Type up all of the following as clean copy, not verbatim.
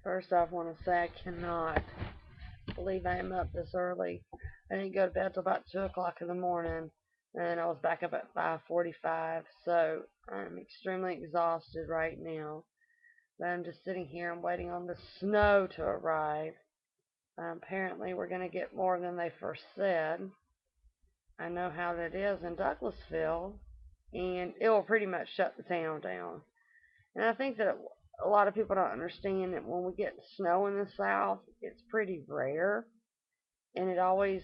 First off, I want to say I cannot believe I am up this early. I didn't go to bed till about 2 o'clock in the morning, and I was back up at 5:45. So I'm extremely exhausted right now. But I'm just sitting here and waiting on the snow to arrive. Apparently, we're going to get more than they first said. I know how that is in Douglasville, and it will pretty much shut the town down. And I think that a lot of people don't understand that when we get snow in the South, it's pretty rare, and it always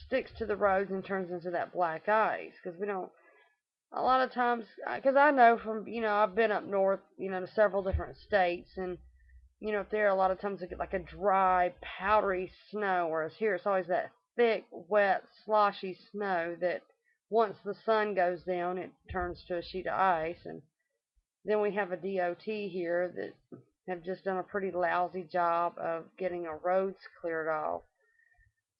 sticks to the roads and turns into that black ice because we don't. A lot of times, because I know from I've been up north, to several different states, and up there a lot of times we get like a dry, powdery snow, whereas here it's always that thick, wet, sloshy snow that once the sun goes down, it turns to a sheet of ice. And then we have a DOT here that have just done a pretty lousy job of getting our roads cleared off.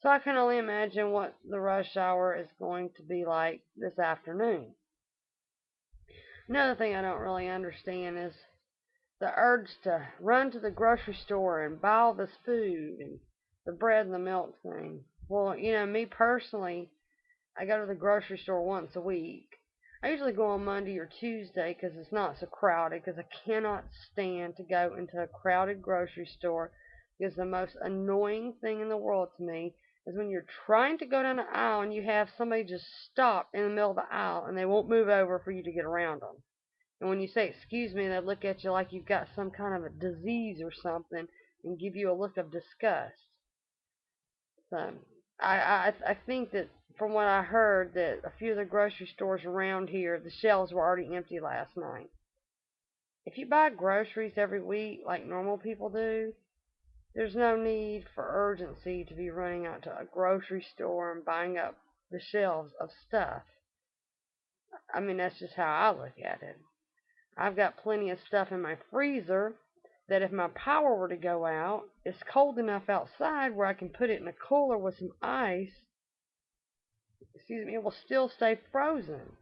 So I can only imagine what the rush hour is going to be like this afternoon. Another thing I don't really understand is the urge to run to the grocery store and buy all this food and the bread and the milk thing. Well, me personally, I go to the grocery store once a week. I usually go on Monday or Tuesday because it's not so crowded. Because I cannot stand to go into a crowded grocery store. Because the most annoying thing in the world to me is when you're trying to go down the aisle and you have somebody just stop in the middle of the aisle and they won't move over for you to get around them. And when you say excuse me, they look at you like you've got some kind of a disease or something and give you a look of disgust. So I think that from what I heard that a few of the grocery stores around here, the shelves were already empty last night. If you buy groceries every week like normal people do, there's no need for urgency to be running out to a grocery store and buying up the shelves of stuff. I mean, that's just how I look at it. I've got plenty of stuff in my freezer that if my power were to go out, it's cold enough outside where I can put it in a cooler with some ice. Excuse me, it will still stay frozen.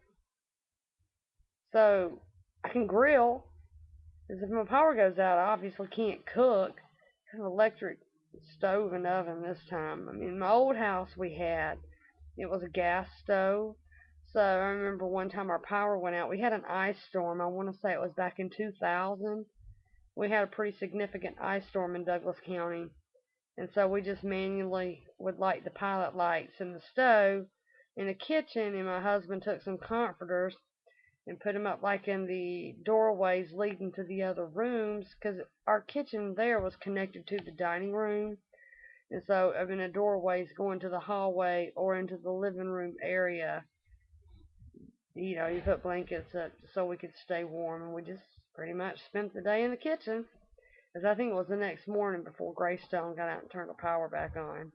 So I can grill. Because if my power goes out, I obviously can't cook. I have an electric stove and oven this time. I mean, my old house we had, it was a gas stove. So I remember one time our power went out. We had an ice storm. I want to say it was back in 2000. We had a pretty significant ice storm in Douglas County. And so we just manually would light the pilot lights in the stove in the kitchen, and my husband took some comforters and put them up like in the doorways leading to the other rooms because our kitchen there was connected to the dining room. And so, I mean, the doorways going to the hallway or into the living room area, you put blankets up so we could stay warm. And we just pretty much spent the day in the kitchen. Because I think it was the next morning before Greystone got out and turned the power back on.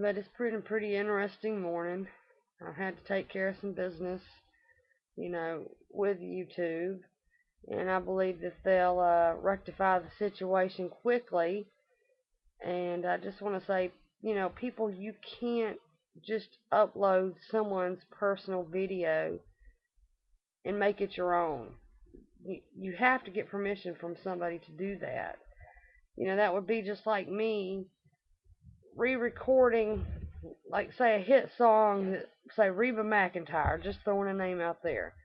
But it's pretty interesting morning. I had to take care of some business, with YouTube, and I believe that they'll rectify the situation quickly. And I just want to say, people, you can't just upload someone's personal video and make it your own. You have to get permission from somebody to do that. That would be just like me re-recording, like say a hit song that say Reba McEntire, just throwing a name out there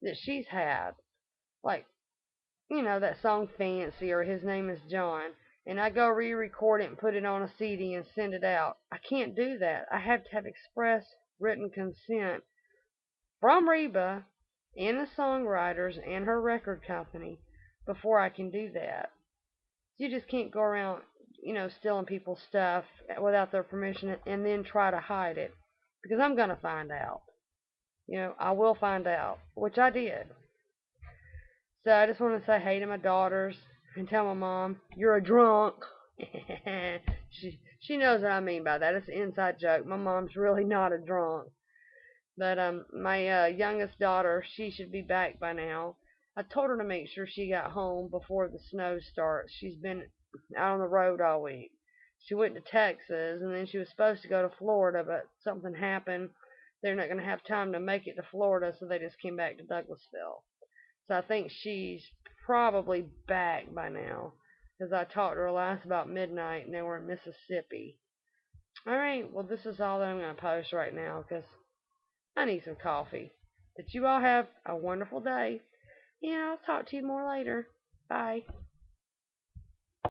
that she's had, like that song Fancy or His Name Is John, and I go re-record it and put it on a CD and send it out. I can't do that. I have to have express written consent from Reba and the songwriters and her record company before I can do that. You just can't go around, stealing people's stuff without their permission and then try to hide it. Because I'm going to find out. I will find out, which I did. So I just want to say hey to my daughters and tell my mom, you're a drunk. she knows what I mean by that. It's an inside joke. My mom's really not a drunk. But my youngest daughter, she should be back by now. I told her to make sure she got home before the snow starts. She's been out on the road all week. She went to Texas, and then she was supposed to go to Florida, but something happened. They're not going to have time to make it to Florida, so they just came back to Douglasville. So I think she's probably back by now because I talked to her last about midnight and they were in Mississippi. Alright, well, this is all that I'm going to post right now because I need some coffee. But you all have a wonderful day, and I'll talk to you more later. Bye.